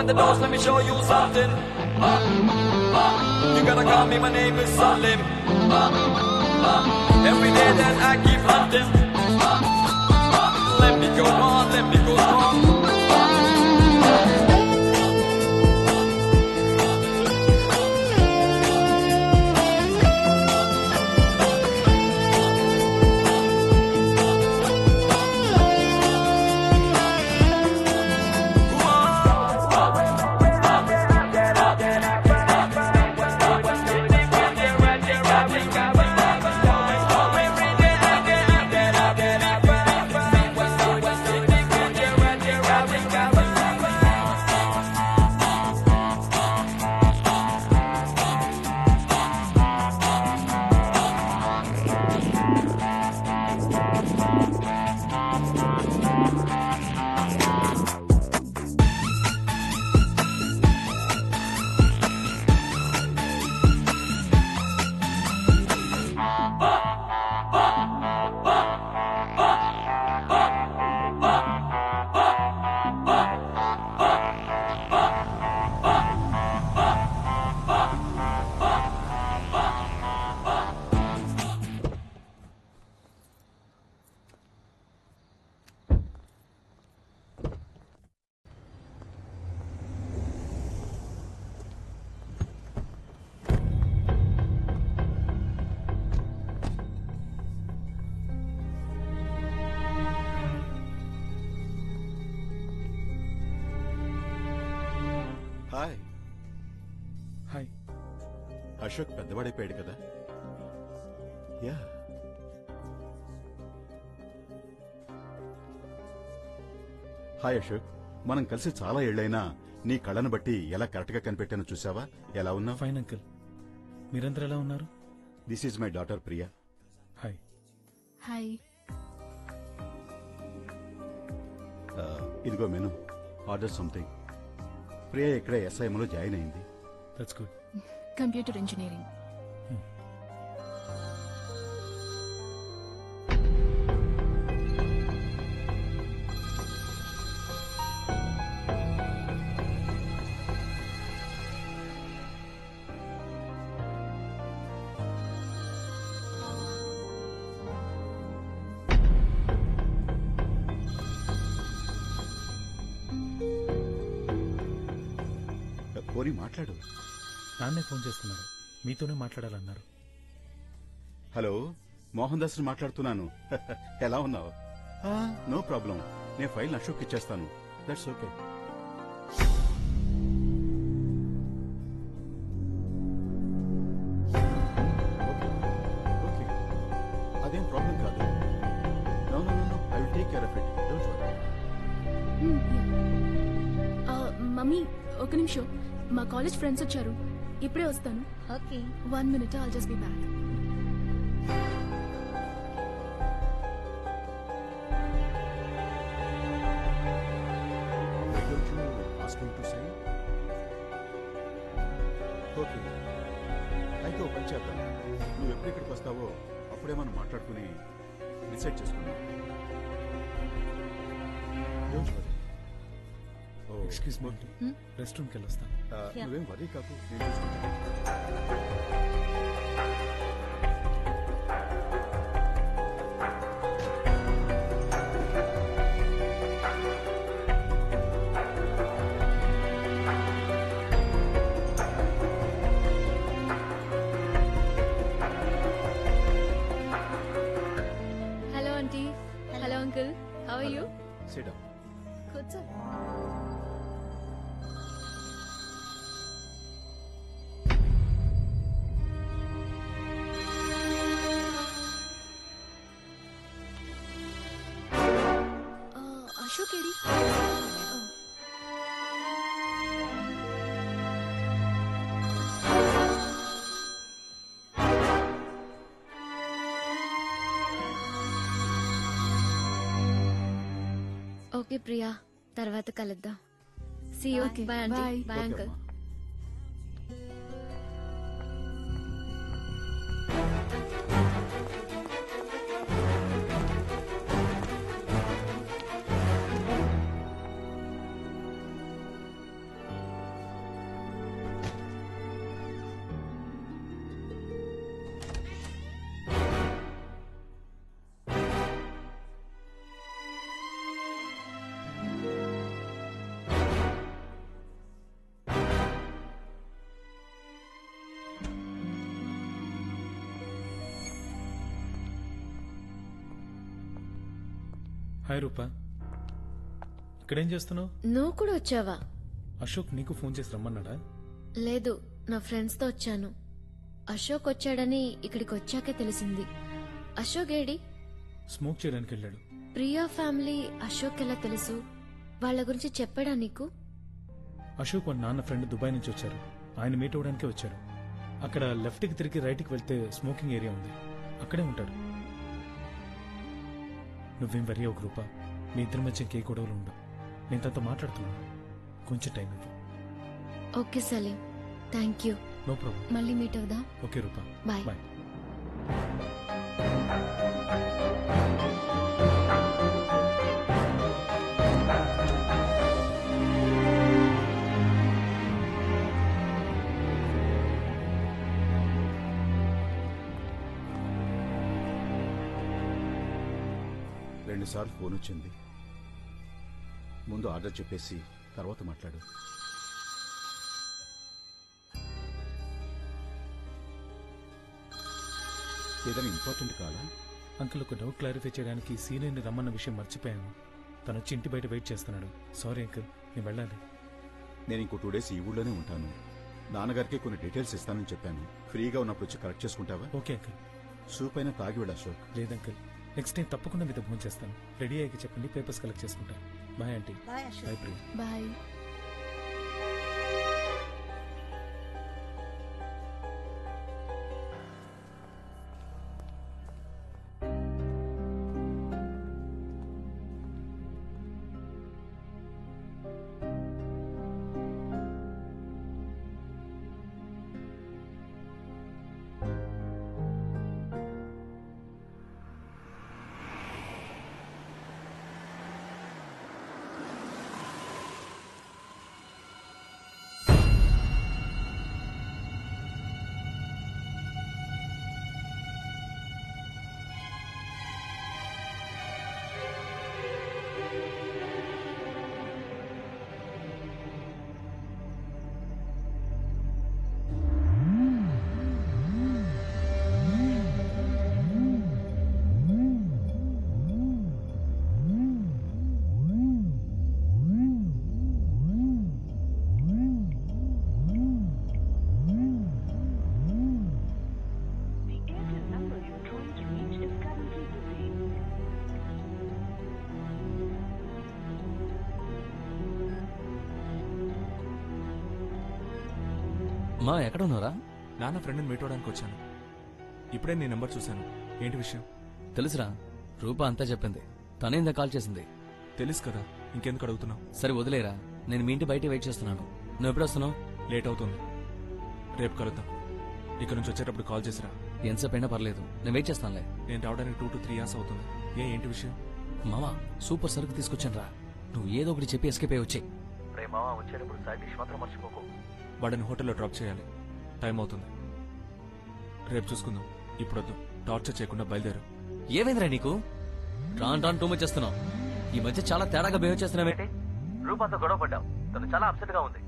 Open the doors, let me show you something. You gotta call me, my name is Salim. Every day that I keep hunting. Let me go on, let me go strong. Hi hi Ashok పెద్దవాడైపోయాడు కదా. Yeah hi Ashok, మనం కలిసి చాలా ఏళ్లైనా నీ కళ్ళను బట్టి ఎలా correct గా కనిపెట్టానో చూసావా? ఎలా ఉన్నావు? ఫైన్ అంకుల్, మీరందరూ ఎలా ఉన్నారు? This is my daughter Priya. Hi. Hi. ఇదిగో మెను, ఆర్డర్ సంథింగ్. ప్రియా ఇక్కడ ఎస్ఐఎంలో జాయిన్ అయింది. That's good. Computer engineering. పోనీ మాట్లాడు. నాన్నే ఫోన్ చేస్తున్నారు, మీతోనే మాట్లాడాలన్నారు. హలో, మోహన్ దాస్ మాట్లాడుతున్నాను. ఎలా ఉన్నావు? నో ప్రాబ్లం, నేను ఫైల్ అశోక్ ఇచ్చేస్తాను. That's okay. ఓకే, అదేం ప్రాబ్లం కాదు. No no no, I will take care of it. Don't worry. Mummy ఒక నిమిషం, మా కాలేజ్ ఫ్రెండ్స్ వచ్చారు, ఇప్పుడే వస్తాను. Okay, 1 minute, I'll just be back. Why don't you ask him to sign? Okay, అయితే ఓ పని చేద్దాం. నువ్వు ఎప్పుడు ఇక్కడికి వస్తావో అప్పుడే మనం మాట్లాడుకుని డిసైడ్ చేసుకున్నాం. Don't worry. Excuse me, rest రూమ్కి వెళ్ళొస్తాను. నువ్వేం వరీ కాకు, నేను చూసుకుంటాను. Hello aunty. Hello uncle, how are you? Sit down. కూర్చో. అశోక్ ఏడి? ఓకే ప్రియా, తర్వాత కలుద్దాం. See you. Bye aunty. Bye uncle. Hi Rupa, ఇక్కడేం చేస్తున్నావు? నువ్వు కూడా వచ్చావా? అశోక్ నీకు ఫోన్ చేసి రమ్మన్నాడా? లేదు, నా ఫ్రెండ్స్ తో వచ్చాను. అశోక్ వచ్చాడని ఇక్కడికి వచ్చాకే తెలిసింది. అశోక్ ఏడి? స్మోక్ చేయడానికి వెళ్ళాడు. ప్రియా ఫ్యామిలీ అశోక్ ఎలా తెలుసు? వాళ్ళ గురించి చెప్పాడా నీకు? అశోక్ వాళ్ళ నాన్న ఫ్రెండ్ దుబాయ్ నుంచి వచ్చారు. ఆయన మీట్ అవ్వడానికే వచ్చారు. అక్కడ లెఫ్ట్ కి తిరిగి రైట్ కి వెళ్తే స్మోకింగ్ ఏరియా ఉంది, అక్కడే ఉంటాడు. నువ్వేం వరి ఒక రూపా, మీ ఇద్దరి మధ్య ఇంకే గొడవలు ఉండవు. నేను తనతో మాట్లాడుతున్నాను, కొంచెం టైం ఇవ్వు. Okay Salim, thank you. No problem. మళ్ళీ మీట్ అవుదా? Okay Rupa, bye. బాయ్. రెండుసార్లు ఫోన్ వచ్చింది. ముందు ఆర్డర్ చెప్పేసి తర్వాత మాట్లాడు. ఏదైనా ఇంపార్టెంట్ కాలా? అంకుల్, ఒక డౌట్ క్లారిఫై చేయడానికి సీనియర్ని రమ్మన్న విషయం మర్చిపోయాను. తను వచ్చి ఇంటి బయట వెయిట్ చేస్తున్నాడు. సారీ అంకుల్, నేను వెళ్ళాలి. నేను ఇంకో 2 days ఈ ఊళ్ళోనే ఉంటాను. నాన్నగారికి కొన్ని డీటెయిల్స్ ఇస్తానని చెప్పాను. ఫ్రీగా ఉన్నప్పుడు వచ్చి కరెక్ట్ చేసుకుంటావా? Okay uncle. సూప్ అయినా తాగి వెళ్ళా అశోక్. లేదంకుల్, నెక్స్ట్ టైం తప్పకుండా మీతో ఫోన్ చేస్తాను. రెడీ అయ్యాక చెప్పండి, పేపర్స్ కలెక్ట్ చేసుకుంటా. Bye aunty. Bye Priya. Bye. మా ఎక్కడ ఉన్నారా? నాన్న ఫ్రెండ్ని మీట్ అవడానికి వచ్చాను. ఇప్పుడే నీ నెంబర్ చూశాను. ఏంటి విషయం? తెలుసురా, రూపా అంతా చెప్పింది. తనేందా కాల్ చేసింది? తెలుసు కదా, ఇంకెందుకు అడుగుతున్నావు? సరే వదిలేరా, నేను మీ ఇంటి బయట వెయిట్ చేస్తున్నాను. నువ్వు ఎప్పుడు వస్తున్నావు? లేట్ అవుతుంది, రేపు కలుద్దాం. ఇక్కడ నుంచి వచ్చేటప్పుడు కాల్ చేసిరా. ఎంతసేపు అయినా పర్లేదు, నేను వెయిట్ చేస్తానులే. నేను రావడానికి 2 to 3 years అవుతుంది. ఏంటి విషయం? మామా, సూపర్ సరుకు తీసుకొచ్చాను రా. నువ్వు ఏదో ఒకటి చెప్పి ఎస్కేప్ అయి వచ్చాయి. రే మామా, వచ్చేటప్పుడు సైడ్ డిష్ మాత్రం మర్చిపోకు. వాడిని హోటల్లో డ్రాప్ చేయాలి, టైం అవుతుంది. రేపు చూసుకుందాం, ఇప్పుడొద్దు. టార్చర్ చేయకుండా బయలుదేరు. ఏమైందిరా నీకు? రాను టూ మచ్ చేస్తున్నావు. ఈ మధ్య చాలా తేడాగా బిహేవ్ చేస్తున్నావేంటి? రూపాతో గొడవ పడ్డావు, తను చాలా అప్సెట్ గా ఉంది.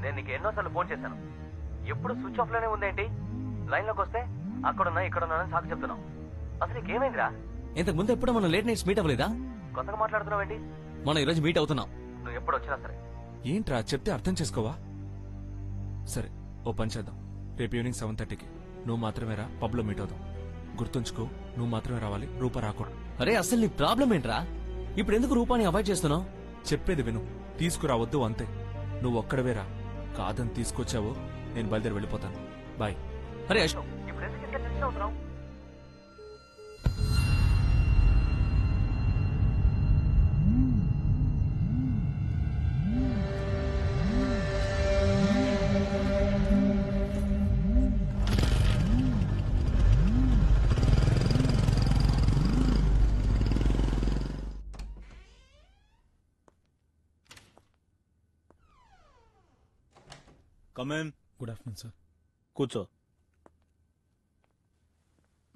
నేను నీకు ఎన్నోసార్లు ఫోన్ చేశాను, ఎప్పుడు స్విచ్ ఆఫ్ లోనే ఉందేంటి? లైన్ లోకి వస్తే అక్కడున్నా ఇక్కడున్నానని సాకు చెప్తున్నావు. అసలు నీకేమైందిరా? ఇంతకు ముందు ఎప్పుడు మనం లేట్ నైట్స్ మీట్ అవ్వలేదా? కొత్తగా మాట్లాడుతున్నావేంటి? మనం ఈరోజు మీట్ అవుతున్నాం, నువ్వు ఎప్పుడు వచ్చినా సరే. ఏంట్రా చెప్తే అర్థం చేసుకోవా? సరే, ఓ పని చేద్దాం. రేపు ఈవినింగ్ 7:30కి నువ్వు మాత్రమే రా, పబ్ లో మీట్ అవుదాం. గుర్తుంచుకో, నువ్వు మాత్రమే రావాలి, రూపా రాకూడదు. అరే అసలు నీ ప్రాబ్లం ఏంట్రా? ఇప్పుడు ఎందుకు రూపాని అవాయిడ్ చేస్తున్నావు? చెప్పేది విను, తీసుకురావద్దు అంతే. నువ్వు ఒక్కడవే రా, కాదని తీసుకొచ్చావో నేను బయలుదేరి వెళ్ళిపోతాను. బాయ్. అరే అశోక్, ఇప్పుడు ఎందుకు ఇంత టెన్షన్ అవుతున్నావు? కమేన్. Good afternoon sir. కూర్చో.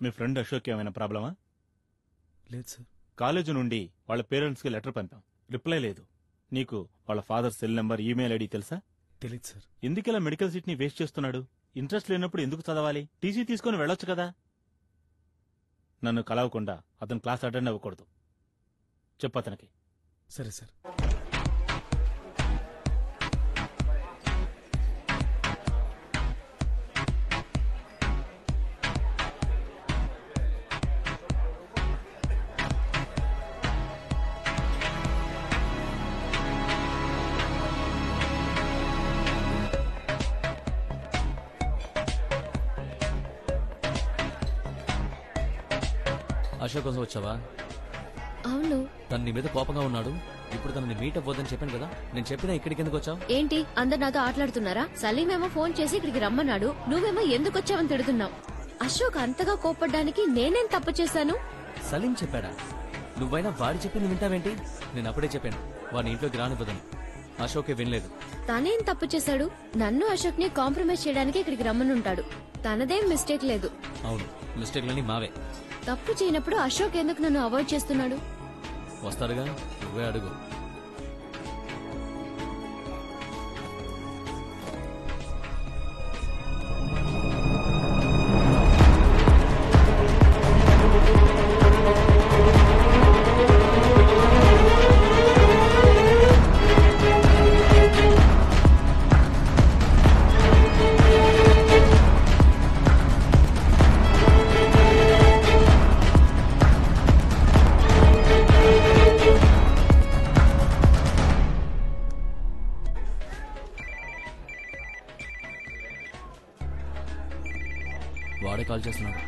మీ ఫ్రెండ్ అశోక్ ఏమైనా ప్రాబ్లమా? లేదు సార్. కాలేజీ నుండి వాళ్ళ పేరెంట్స్కి లెటర్ పంపాం, రిప్లై లేదు. నీకు వాళ్ళ father cell number, email ID తెలుసా? తెలీదు సార్. ఎందుకిలా మెడికల్ సీట్ని వేస్ట్ చేస్తున్నాడు? ఇంట్రెస్ట్ లేనప్పుడు ఎందుకు చదవాలి? టీసీ తీసుకుని వెళ్ళొచ్చు కదా. నన్ను కలవకుండా అతను క్లాస్ అటెండ్ అవ్వకూడదు. చెప్పు అతనికి. సరే సార్. అశోక్ కోసం వచ్చావా? అవును. తను నీ మీద కోపంగా ఉన్నాడు. ఇప్పుడు తనని మీట్ అవ్వద్దని చెప్పాను కదా. నేను చెప్పినా ఇక్కడికి ఎందుకు వచ్చావు? ఏంటి అందరు నాతో ఆటలాడుతున్నారా? సలీమేమో ఫోన్ చేసి ఇక్కడికి రమ్మన్నాడు, నువ్వేమో ఎందుకు వచ్చావని తిడుతున్నావు. అశోక్ అంతగా కోపడ్డానికి నేనేం తప్పు చేశాను? సలీం చెప్పాడా? నువ్వైనా వాడి చెప్పింది వింటావేంటి? నేను అప్పుడే చెప్పాను వాడిని ఇంట్లోకి రానివ్వదని. అశోకే వినలేదు. తనేం తప్పు చేశాడు? నన్ను అశోక్ ని కాంప్రమైజ్ చేయడానికి ఇక్కడికి రమ్మనుంటాడు. తనదేం మిస్టేక్ లేదు. అవును, మిస్టేక్లన్నీ మావే. తప్పు చేయనప్పుడు అశోక్ ఎందుకు నన్ను అవాయిడ్ చేస్తున్నాడు? వస్తాడుగా, నువ్వే అడుగు. వాడే కాల్ చేస్తున్నాడు.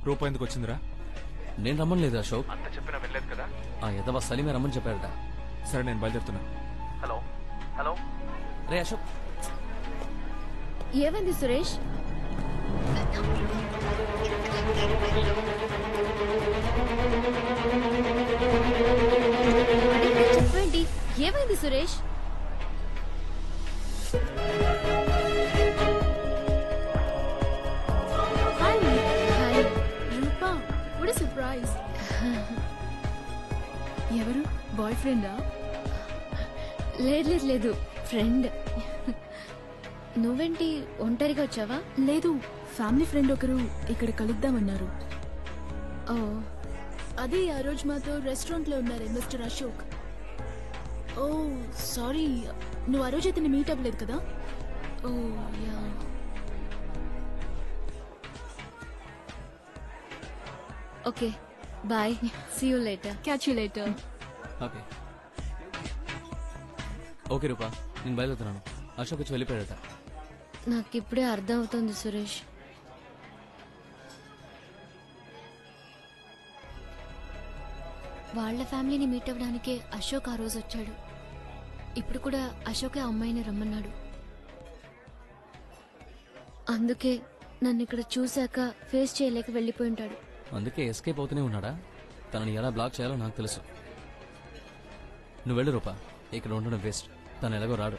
రూపా ఎందుకు వచ్చిందిరా? నేను రమ్మలేదు అశోక్. అంత చెప్పినా వెళ్ళలేదు కదా. ఆ ఎదవ సలీమే రమ్మని చెప్పాడట. సరే నేను బయలుదేరుతున్నా. హలో హలో రే అశోక్. ఏమైంది సురేష్? చెప్పండి, ఏమైంది Suresh? Hi hi. Rupa, what a surprise. ఎవరు? బాయ్ ఫ్రెండా? లేదు లేదు లేదు, ఫ్రెండ్. నువ్వేంటి ఒంటరిగా వచ్చావా? లేదు, ఫ్యామిలీ ఫ్రెండ్ ఒకరు ఇక్కడ కలుద్దామన్నారు. ఓ, అదే ఆ రోజు మాతో రెస్టారెంట్ లో ఉన్నారే మిస్టర్ అశోక్. ఓ సారీ, నువ్వు ఆ రోజు అతన్ని మీట్ అవ్వలేదు కదా? Oh yeah. Okay boy, see you later. Catch you later. Okay okay Rupa, నేను బయలుదేరుతున్నాను. అశోక్ వచ్చి వెళ్ళిపోయాడట. నాకిప్పుడే అర్థం అవుతుంది సురేష్. వాళ్ళ ఫ్యామిలీని మీట్ అవ్వడానికే అశోక్ ఆ రోజు వచ్చాడు. ఇప్పుడు కూడా అశోకే ఆ అమ్మాయిని రమ్మన్నాడు. అందుకే నన్ను ఇక్కడ చూశాక ఫేస్ చేయలేక వెళ్ళిపోయి ఉంటాడు. అందుకే ఎస్కేప్ అవుతూనే ఉన్నాడా? తనని ఎలా బ్లాక్ చేయాలో నాకు తెలుసు. నువ్వు వెళ్ళు రూపా, ఇక్కడ ఉండడం వేస్ట్. తను ఎలాగో రాడు.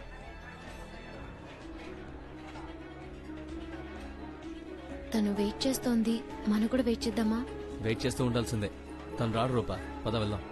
తను వెయిట్ చేస్తోంది, మనం కూడా వెయిట్ చేద్దామా? వెయిట్ చేస్తూ ఉండాల్సిందే. తను రాడు రూపా, పద వెళ్దాం.